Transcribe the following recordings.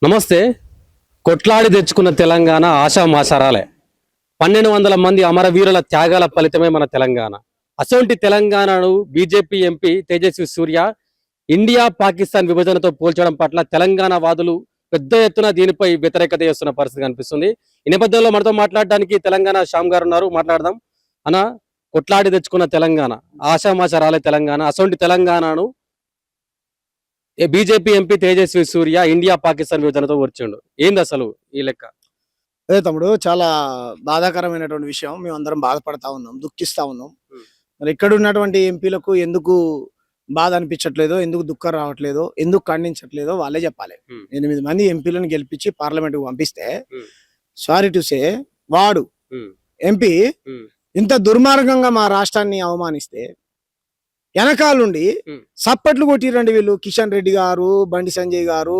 నమస్తే. కొట్లాడి తెచ్చుకున్న తెలంగాణ ఆషామాషారాలే. 1200 మంది అమరవీరుల త్యాగాల ఫలితమే మన తెలంగాణ. అసొంటి తెలంగాణను బీజేపీ ఎంపీ తేజస్వి సూర్య ఇండియా పాకిస్తాన్ విభజనతో పోల్చడం పట్ల తెలంగాణ వాదులు పెద్ద ఎత్తున దీనిపై వ్యతిరేకత చేస్తున్న పరిస్థితి కనిపిస్తుంది. ఈ నేపథ్యంలో మనతో మాట్లాడడానికి తెలంగాణ శ్యామ్ గారు ఉన్నారు. మాట్లాడదాం. అన్న, కొట్లాడి తెచ్చుకున్న తెలంగాణ ఆషామాషారాలే తెలంగాణ. అసొంటి తెలంగాణను బీజేపీ ఎంపీ తేజస్వి సూర్య ఇండియా పాకిస్తాన్ విభజనతో వచ్చిండు. ఏంది అసలు ఈ లెక్క? అదే తమ్ముడు, చాలా బాధాకరమైనటువంటి విషయం. మేమందరం బాధపడతా ఉన్నాం, దుఃఖిస్తా ఉన్నాం. మరి ఇక్కడ ఉన్నటువంటి ఎంపీలకు ఎందుకు బాధ అనిపించట్లేదో, ఎందుకు దుఃఖం రావట్లేదో, ఎందుకు ఖండించట్లేదో వాళ్ళే చెప్పాలి. 8 మంది ఎంపీలను గెలిపించి పార్లమెంట్ కు పంపిస్తే సారీ టు సే వాడు ఎంపీ ఇంత దుర్మార్గంగా మా రాష్ట్రాన్ని అవమానిస్తే వెనకాలండి సప్పట్లు కొట్టిరండి వీళ్ళు. కిషన్ రెడ్డి గారు, బండి సంజయ్ గారు,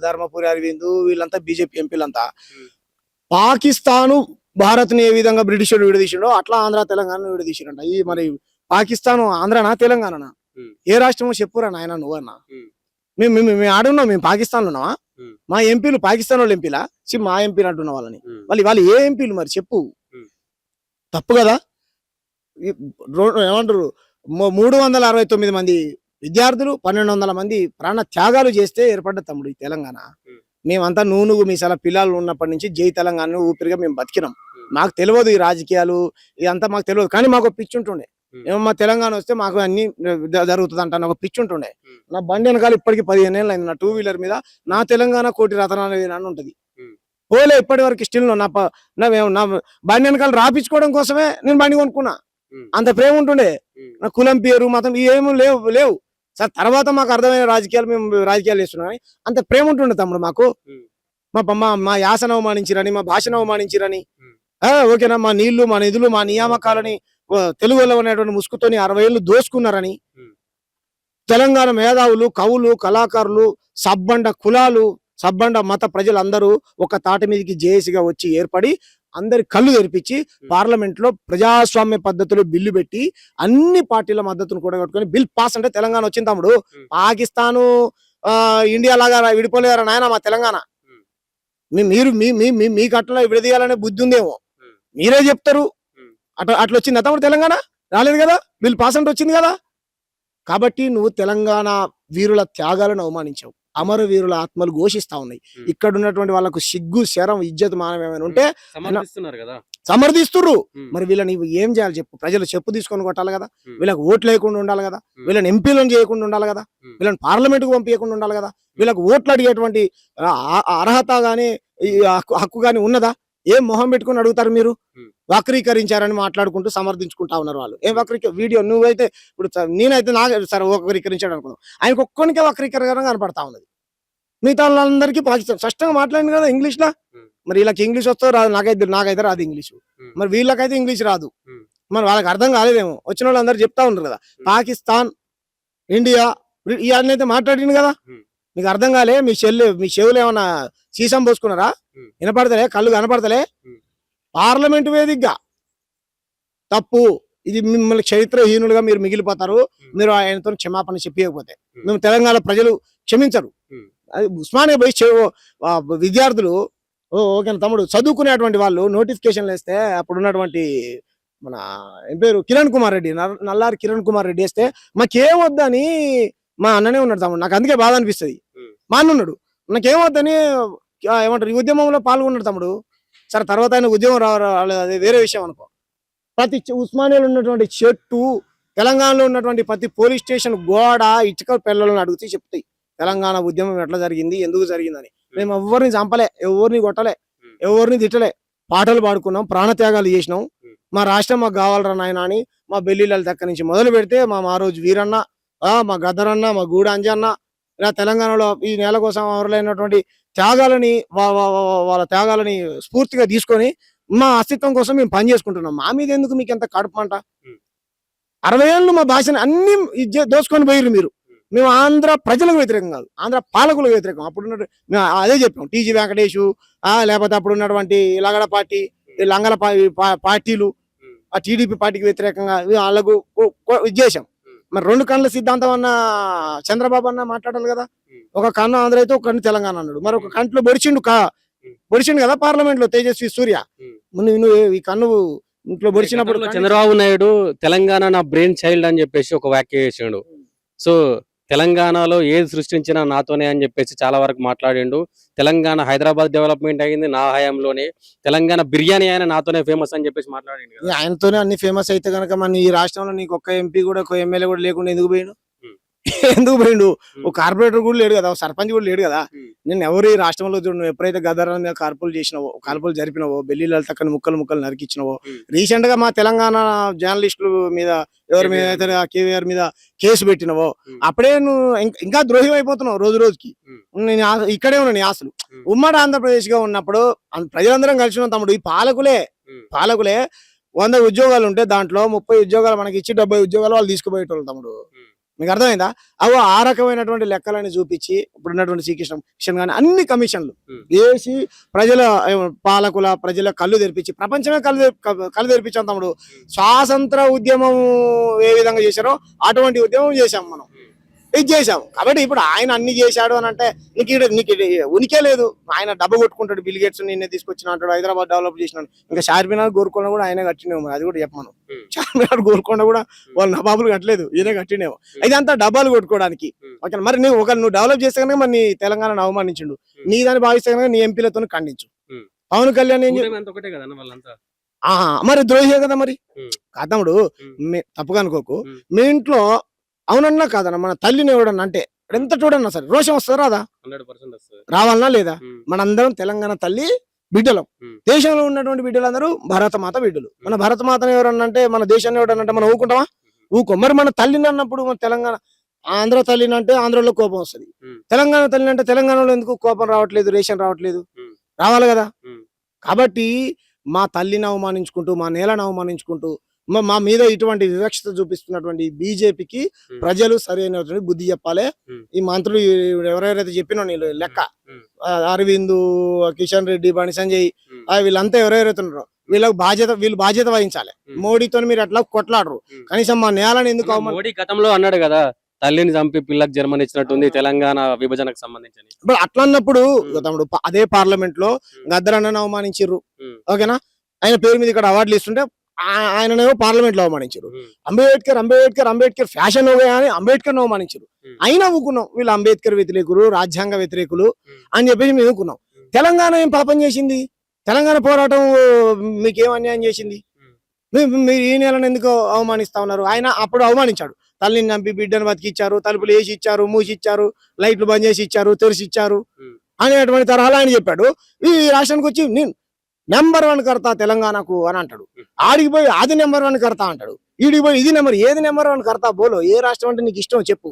ధర్మపురి అరవింద్, వీళ్ళంతా బీజేపీ ఎంపీలంతా పాకిస్తాను భారత్ ని ఏ విధంగా బ్రిటిష్ విడదీసిండో అట్లా ఆంధ్ర తెలంగాణ విడదీసిరంట. ఈ మరి పాకిస్తాను ఆంధ్రనా తెలంగాణనా? ఏ రాష్ట్రమో చెప్పురా నాయన నువ్వన్నా. మేము ఆడున్నాం, మేము పాకిస్తాన్ లో ఉన్నావా? మా ఎంపీలు పాకిస్తాన్ వాళ్ళు ఎంపీలా? మా ఎంపీలు అంటున్న వాళ్ళని వాళ్ళు ఏ ఎంపీలు మరి చెప్పు. తప్పు కదా. ఏమంటారు, 369 మంది విద్యార్థులు, 1200 మంది ప్రాణ త్యాగాలు చేస్తే ఏర్పడ్డ తమ్ముడు ఈ తెలంగాణ. మేమంతా నూనుగు మీసాల పిల్లలు ఉన్నప్పటి నుంచి జై తెలంగాణ ఊపిరిగా మేము బతికినాం. మాకు తెలియదు ఈ రాజకీయాలు, ఇదంతా మాకు తెలియదు. కానీ మాకు పిచ్చి ఉంటుండే, ఏమో మా తెలంగాణ వస్తే మాకు అన్ని జరుగుతుంది అంట ఒక పిచ్చి ఉంటుండే. నా బండి వెనకాల ఇప్పటికి 15 ఏళ్ళు అయింది. నా 2 వీలర్ మీద నా తెలంగాణ కోటి రతనాలు అని ఉంటది. పోలే ఇప్పటి వరకు స్టిల్ నా బండి వెనకాల రాపించుకోవడం కోసమే నేను బండి కొనుక్కున్నా. అంత ప్రేమ ఉంటుండే. నా కులం పేరు మతం ఏమీ లేవు సార్. తర్వాత మాకు అర్థమైన రాజకీయాలు, మేము రాజకీయాలు చేస్తున్నాం. కానీ అంత ప్రేమ ఉంటుండే తమ్ముడు మాకు. మా యాసను అవమానించిరని, మా భాషను అవమానించిరని, ఓకేనా, మా నీళ్లు, మా నిధులు, మా నియామకాలని తెలుగులో ఉన్నటువంటి ముసుగుతోని 60 ఏళ్ళు దోసుకున్నారని, తెలంగాణ మేధావులు, కవులు, కళాకారులు, సబ్బండ కులాలు, సబ్బండ మత ప్రజలందరూ ఒక తాటి మీదకి జేఏసీగా వచ్చి ఏర్పడి అందరి కళ్ళు తెరిపించి పార్లమెంట్ లో ప్రజాస్వామ్య పద్ధతిలో బిల్లు పెట్టి అన్ని పార్టీల మద్దతును కూడా కట్టుకొని బిల్ పాస్ అంటే తెలంగాణ వచ్చింది తమ్ముడు. పాకిస్తాను ఇండియా లాగా విడిపోలేరా నాయన మా తెలంగాణ. మీరు మీకు అట్లా విడదీయాలనే బుద్ధి ఉందేమో, మీరే చెప్తారు. అట్లా వచ్చింది తమ్ముడు. తెలంగాణ రాలేదు కదా, బిల్ పాస్ అంటే వచ్చింది కదా. కాబట్టి నువ్వు తెలంగాణ వీరుల త్యాగాలను అవమానించావు. అమరవీరుల ఆత్మలు ఘోషిస్తా ఉన్నాయి. ఇక్కడ ఉన్నటువంటి వాళ్ళకు సిగ్గు, శరం, ఇజ్జత్, మానం ఏమైనా ఉంటే సమర్థిస్తుర్రు. మరి వీళ్ళని ఏం చేయాలి చెప్పు? ప్రజలు చెప్పు తీసుకొని కొట్టాలి కదా. వీళ్ళకి ఓట్లు లేకుండా ఉండాలి కదా, వీళ్ళని ఎంపీలను చేయకుండా ఉండాలి కదా, వీళ్ళని పార్లమెంట్ కు పంపించకుండా ఉండాలి కదా, వీళ్ళకి ఓట్లు అడిగేటువంటి అర్హత గాని హక్కు గాని ఉన్నదా? ఏం మొహం పెట్టుకుని అడుగుతారు మీరు? వక్రీకరించారని మాట్లాడుకుంటూ సమర్థించుకుంటా ఉన్నారు వాళ్ళు. ఏం వీడియో నువ్వైతే ఇప్పుడు నేనైతే నాకు సరే వక్రీకరించాడు అనుకున్నాం, ఆయనకు ఒక్కనికే వక్రీకరణ కనపడతా ఉన్నది. మిగతా వాళ్ళందరికీ పాకిస్తాన్ స్పష్టంగా మాట్లాడింది కదా ఇంగ్లీష్ లా. మరి వీళ్ళకి ఇంగ్లీష్ వస్తో రాదు, నాకైతే రాదు ఇంగ్లీషు. మరి వీళ్ళకైతే ఇంగ్లీష్ రాదు. మరి వాళ్ళకి అర్థం కాలేదేమో. వచ్చిన వాళ్ళు అందరు చెప్తా ఉంటారు కదా పాకిస్తాన్, ఇండియా, ఇవన్నీ అయితే మాట్లాడింది కదా. మీకు అర్థం కాలే? మీ చెవులు ఏమన్నా సీసం పోసుకున్నారా? వినపడతలే? కళ్ళు కనపడతలే? పార్లమెంటు వేదికగా తప్పు ఇది. మిమ్మల్ని చరిత్రహీనులుగా మీరు మిగిలిపోతారు. మీరు ఆయనతో క్షమాపణ చెప్పకపోతే మేము తెలంగాణ ప్రజలు క్షమించరు. అది ఉస్మానియా పోయి విద్యార్థులు, ఓకే తమ్ముడు, చదువుకునేటువంటి వాళ్ళు నోటిఫికేషన్లు వేస్తే అప్పుడు ఉన్నటువంటి మన ఏం పేరు కిరణ్ కుమార్ రెడ్డి, నల్లారి కిరణ్ కుమార్ రెడ్డి వేస్తే మాకేం వద్దని మా అన్ననే ఉన్నాడు తమ్ముడు. నాకు అందుకే బాధ అనిపిస్తుంది. మా అన్న ఉన్నాడు, నాకేమొద్దని ఏమంటారు ఈ ఉద్యమంలో పాల్గొన్నాడు తమ్ముడు. సరే తర్వాత ఆయన ఉద్యమం రాలేదు, అది వేరే విషయం అనుకో. ప్రతి ఉస్మానియాలో ఉన్నటువంటి చెట్టు, తెలంగాణలో ఉన్నటువంటి ప్రతి పోలీస్ స్టేషన్ గోడ, ఇటుక పిల్లలను అడిగితే చెప్తాయి తెలంగాణ ఉద్యమం ఎట్లా జరిగింది, ఎందుకు జరిగిందని. మేము ఎవరిని చంపలే, ఎవరిని కొట్టలే, ఎవరిని తిట్టలే. పాటలు పాడుకున్నాం, ప్రాణత్యాగాలు చేసినాం. మా రాష్ట్రం మాకు కావాలరా నాయన అని మా బెల్లీల దగ్గర నుంచి మొదలు పెడితే మా రోజు వీరన్న, మా గద్దరన్న, మా గూడ అంజన్న, ఇలా తెలంగాణలో ఈ నేల కోసం అమరులైనటువంటి త్యాగాలని వాళ్ళ త్యాగాలని స్ఫూర్తిగా తీసుకొని మా అస్తిత్వం కోసం మేము పని చేసుకుంటున్నాం. మా మీద ఎందుకు మీకు ఎంత కడుపుమంట? 60 ఏళ్ళు మా భాషని అన్ని దోసుకొని పోయిర్రు మీరు. మేము ఆంధ్ర ప్రజలకు వ్యతిరేకం కాదు, ఆంధ్ర పాలకులకు వ్యతిరేకం. అప్పుడు మేము అదే చెప్పాం. టీజీ వెంకటేషు, లేకపోతే అప్పుడు ఉన్నటువంటి లగడ పార్టీ, లంగల పార్టీలు, ఆ టీడీపీ పార్టీకి వ్యతిరేకంగా వాళ్ళకు ఇది చేశాం. మరి రెండు కన్నుల సిద్ధాంతం అన్న చంద్రబాబు అన్న మాట్లాడాలి కదా. ఒక కన్ను ఆంధ్ర అయితే ఒక కన్ను తెలంగాణ అన్నాడు. మరి ఒక కంట్లో పొడిచిండు కదా పార్లమెంట్ లో తేజస్వి సూర్య. నువ్వు ఈ కన్ను ఇంట్లో పొడిచినప్పుడు గతంలో చంద్రబాబు నాయుడు తెలంగాణ నా బ్రెయిన్ చైల్డ్ అని చెప్పేసి ఒక వ్యాఖ్య చేసిండు. సో తెలంగాణలో ఏది సృష్టించినా నాతోనే అని చెప్పేసి చాలా వరకు మాట్లాడిండు. తెలంగాణ హైదరాబాద్ డెవలప్మెంట్ అయింది నా హయాంలోనే, తెలంగాణ బిర్యానీ అయినా నాతోనే ఫేమస్ అని చెప్పేసి మాట్లాడిండు కదా. ఆయనతోనే అన్ని ఫేమస్ అయితే కనుక మన ఈ రాష్ట్రంలో నీకు ఒక్క ఎంపీ కూడా ఒక ఎమ్మెల్యే కూడా లేకుండా ఎందుకు పోయిండు? ఎందుకు పోయిండు? ఒక కార్పొరేటర్ కూడా లేడు కదా, ఒక సర్పంచ్ కూడా లేడు కదా. నేను ఎవరు ఈ రాష్ట్రంలో చూడు, నువ్వు ఎప్పుడైతే గద్దరాన్ని మీద కాల్పులు జరిపినవో, బెల్లి లలితక్కని ముక్కలు నరికిచ్చినవో, రీసెంట్ గా మా తెలంగాణ జర్నలిస్టుల మీద ఎవరి మీద అయితే కేవీఆర్ మీద కేసు పెట్టినవో, అప్పుడే నువ్వు ఇంకా ద్రోహం అయిపోతున్నావు రోజు రోజుకి. నేను ఇక్కడే ఉన్నా నీ ఆశలు. ఉమ్మడి ఆంధ్రప్రదేశ్ గా ఉన్నప్పుడు ప్రజలందరం కలిసి ఉన్నాం తమ్ముడు. ఈ పాలకులే 100 ఉద్యోగాలు ఉంటే దాంట్లో 30 ఉద్యోగాలు మనకి ఇచ్చి 70 ఉద్యోగాలు వాళ్ళు తీసుకుపోయేటోళ్ళు తమ్ముడు. మీకు అర్థమైందా? అవి ఆ రకమైనటువంటి లెక్కలని చూపించి ఇప్పుడు ఉన్నటువంటి శ్రీకృష్ణ కానీ అన్ని కమిషన్లు వేసి ప్రజల కళ్ళు తెరిపించి ప్రపంచమే కళ్ళు తెరిపించాం తమ్ముడు. స్వాతంత్ర ఉద్యమం ఏ విధంగా చేశారో అటువంటి ఉద్యమం చేశాం మనం, ఇది చేశాం. కాబట్టి ఇప్పుడు ఆయన అన్ని చేశాడు అని అంటే నీకు ఉనికే లేదు. ఆయన డబ్బు కొట్టుకుంటాడు, బిల్ గేట్స్ నిన్నే తీసుకొచ్చిన అంటాడు, హైదరాబాద్ డెవలప్ చేసినాడు. ఇంకా చార్మినార్ గోల్కొండ కూడా ఆయన కట్టినేమో, అది కూడా చెప్పమను. చార్మినార్ గోల్కొండ కూడా వాళ్ళు నవాబులు కట్టలేదు, ఈయనే కట్టినేమో. ఇదంతా డబ్బాలు కొట్టుకోవడానికి. ఓకే, మరి నువ్వు డెవలప్ చేస్తే కనుక మరి నీ తెలంగాణను అవమానించిండు, నీ దాన్ని భావిస్తే కనుక నీ ఎంపీలతో ఖండించు. పవన్ కళ్యాణ్ ఏం మరి ద్రోహే కదా మరి కాదమ్ముడు. తప్పుగా అనుకోకు, మీ ఇంట్లో అవునన్నా కాదన్న మన తల్లిని ఎవడన్నా అంటే ఎంత చూడన్నా సరే రోషం వస్తుందా రాదా? రావాలన్నా లేదా? మనందరం తెలంగాణ తల్లి బిడ్డలం. దేశంలో ఉన్నటువంటి బిడ్డలందరూ భారతమాత బిడ్డలు. మన భారతమాతను ఎవరన్నా అంటే, మన దేశాన్ని ఎవడనంటే మనం ఊరుకుంటామా? ఊకో. మరి మన తల్లిని అన్నప్పుడు మన తెలంగాణ ఆంధ్ర తల్లిని అంటే ఆంధ్రలో కోపం వస్తుంది, తెలంగాణ తల్లిని అంటే తెలంగాణలో ఎందుకు కోపం రావట్లేదు, రేషన్ రావట్లేదు? రావాలి కదా. కాబట్టి మా తల్లిని అవమానించుకుంటూ, మా నేలను అవమానించుకుంటూ, మా మీద ఇటువంటి వివక్షత చూపిస్తున్నటువంటి బీజేపీకి ప్రజలు సరైనటువంటి బుద్ధి చెప్పాలి. ఈ మంత్రులు ఎవరెవరైతే చెప్పినో నీళ్ళు లెక్క, అరవింద్, కిషన్ రెడ్డి, బండి సంజయ్, వీళ్ళంతా ఎవరెవరైతే ఉన్నారో వీళ్ళు బాధ్యత వహించాలి. మోడీతో మీరు అట్లా కొట్లాడరు, కనీసం మా నేలని ఎందుకు. మోడీ గతంలో అన్నాడు కదా, తల్లిని చంపి పిల్లకి జన్మని ఇచ్చినట్టుంది తెలంగాణ విభజనకు సంబంధించి. ఇప్పుడు అట్లా అన్నప్పుడు తమ్ముడు అదే పార్లమెంట్ లో గద్దరన్నను అవమానించారు. ఓకేనా, ఆయన పేరు మీద ఇక్కడ అవార్డులు ఇస్తుంటే ఆయననేమో పార్లమెంట్ లో అవమానించారు. అంబేద్కర్ ఫ్యాషన్ అని అంబేద్కర్ అవమానించారు. అయినా ఊకున్నాం, వీళ్ళు అంబేద్కర్ వ్యతిరేకులు, రాజ్యాంగ వ్యతిరేకులు అని చెప్పేసి మేము ఊకున్నాం. తెలంగాణ ఏం పాపం చేసింది? తెలంగాణ పోరాటం మీకేం అన్యాయం చేసింది? మీరు ఈ నెలను ఎందుకు అవమానిస్తా ఉన్నారు? ఆయన అప్పుడు అవమానించాడు, తల్లిని చంపి బిడ్డను బతికిచ్చారు, తలుపులు వేసి ఇచ్చారు, మూసి ఇచ్చారు, లైట్లు బంద్ చేసి ఇచ్చారు, తెరిచి ఇచ్చారు అనేటువంటి తరహాలు ఆయన చెప్పాడు. ఈ రాష్ట్రానికి వచ్చి నేను నెంబర్ 1 కర్తా తెలంగాణకు అని అంటాడు. ఆడికి పోయి అది నెంబర్ 1 కర్తా అంటాడు, ఈడికి పోయి ఇది ఏది నెంబర్ 1 కర్తా బోలో. ఏ రాష్ట్రం అంటే నీకు ఇష్టం చెప్పు,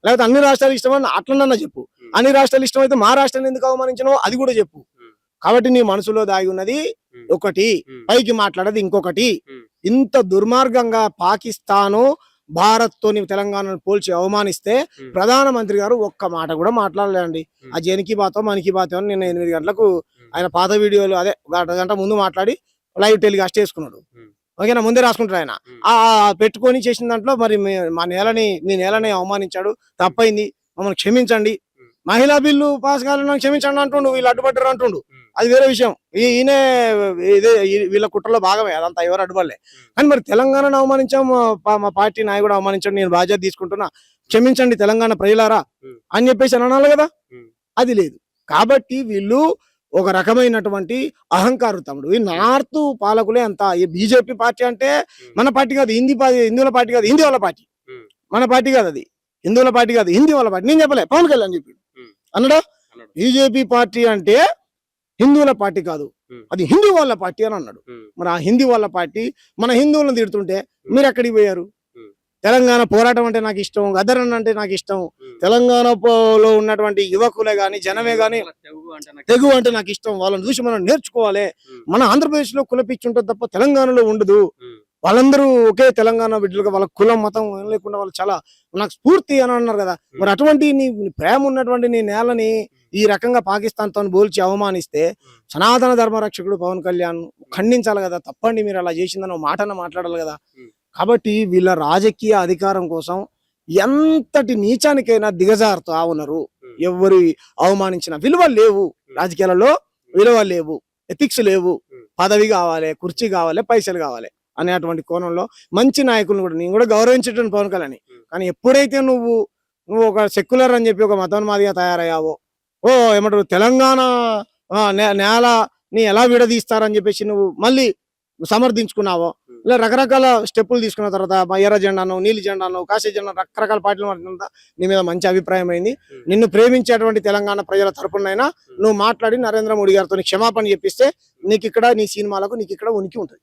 లేకపోతే అన్ని రాష్ట్రాలు ఇష్టం అని అట్లనన్నా చెప్పు. అన్ని రాష్ట్రాలు ఇష్టం అయితే మా రాష్ట్రాన్ని ఎందుకు అవమానించినో అది కూడా చెప్పు. కాబట్టి నీ మనసులో దాగి ఉన్నది ఒకటి, పైకి మాట్లాడేది ఇంకొకటి. ఇంత దుర్మార్గంగా పాకిస్తాను భారత్ తోని తెలంగాణను పోల్చి అవమానిస్తే ప్రధానమంత్రి గారు ఒక్క మాట కూడా మాట్లాడలేండి. ఆ జనికి బాతో మనకి బాతో అని నిన్న 8 గంటలకు ఆయన పాత వీడియోలు అదే గంట ముందు మాట్లాడి లైవ్ టెలికాస్ట్ చేసుకున్నాడు. ఓకేనా, ముందే రాసుకుంటాడు ఆయన. ఆ పెట్టుకొని చేసిన దాంట్లో మరి మీ నేలని అవమానించాడు, తప్పైంది, మమ్మల్ని క్షమించండి. మహిళా బిల్లు పాస్ కావాలని క్షమించండి అంటుండు, వీళ్ళు అడ్డుపడ్డారు అంటుండు, అది వేరే విషయం. ఈయనే వీళ్ళ కుట్రలో భాగమే, అదంతా ఎవరు అడ్డుపడలే. కానీ మరి తెలంగాణను అవమానించాం, మా పార్టీ నాయకుడు అవమానించాడు, నేను బాధ్యత తీసుకుంటున్నా, క్షమించండి తెలంగాణ ప్రజలారా అని చెప్పేసి అనాలి కదా. అది లేదు. కాబట్టి వీళ్ళు ఒక రకమైనటువంటి అహంకారు తమ్ముడు. ఈ నార్త్ పాలకులే అంతా. ఈ బీజేపీ పార్టీ అంటే మన పార్టీ కాదు, హిందువుల పార్టీ కాదు, హిందీ వాళ్ళ పార్టీ. మన పార్టీ కాదు అది, హిందువుల పార్టీ కాదు, హిందీ వాళ్ళ పార్టీ. నేను చెప్పలే, పవన్ కళ్యాణ్ చెప్పాడు అన్నాడా. బీజేపీ పార్టీ అంటే హిందువుల పార్టీ కాదు, అది హిందీ వాళ్ళ పార్టీ అని అన్నాడు. మరి ఆ హిందీ వాళ్ళ పార్టీ మన హిందువులను తిడుతుంటే మీరు ఎక్కడికి పోయారు? తెలంగాణ పోరాటం అంటే నాకు ఇష్టం, గద్దరన్న అంటే నాకు ఇష్టం, తెలంగాణలో ఉన్నటువంటి యువకులే గాని జనమే గాని తెగు అంటే నాకు ఇష్టం, వాళ్ళని చూసి మనం నేర్చుకోవాలి. మన ఆంధ్రప్రదేశ్ లో కుల పిచ్చి ఉంటుంది తప్ప తెలంగాణలో ఉండదు. వాళ్ళందరూ ఒకే తెలంగాణ బిడ్డలుగా, వాళ్ళ కులం మతం లేకుండా వాళ్ళు చాలా నాకు స్ఫూర్తి అని అన్నారు కదా. మరి అటువంటి నీ ప్రేమ ఉన్నటువంటి నీ నేలని ఈ రకంగా పాకిస్తాన్ తో పోల్చి అవమానిస్తే సనాతన ధర్మ రక్షకుడు పవన్ కళ్యాణ్ ఖండించాలి కదా. తప్పండి మీరు అలా చేసిందని మాటన మాట్లాడాలి కదా. కాబట్టి వీళ్ళ రాజకీయ అధికారం కోసం ఎంతటి నీచానికైనా దిగజారుతా ఉన్నారు. ఎవరు అవమానించిన విలువలు లేవు, రాజకీయాలలో విలువలు లేవు, ఎథిక్స్ లేవు. పదవి కావాలి, కుర్చీ కావాలి, పైసలు కావాలి అనేటువంటి కోణంలో మంచి నాయకులను కూడా నేను కూడా గౌరవించేటువంటి పవన్ కళ్యాణ్. కానీ ఎప్పుడైతే నువ్వు ఒక సెక్యులర్ అని చెప్పి ఒక మతోన్మాదిగా తయారయ్యావో, ఏమంటారు తెలంగాణ నేలని ఎలా విడదీస్తారని చెప్పేసి నువ్వు మళ్ళీ సమర్థించుకున్నావో, ఇలా రకరకాల స్టెప్పులు తీసుకున్న తర్వాత ఎర్ర జెండాను, నీలి జెండాను, కాశీ జెండా, రకరకాల పార్టీలు మాట్లాడినంత నీ మీద మంచి అభిప్రాయం అయింది. నిన్ను ప్రేమించేటువంటి తెలంగాణ ప్రజల తరపునైనా నువ్వు మాట్లాడి నరేంద్ర మోడీ గారితో క్షమాపణ చెప్పిస్తే నీకు ఇక్కడ నీ సినిమాలకు నీకు ఇక్కడ ఉనికి ఉంటుంది.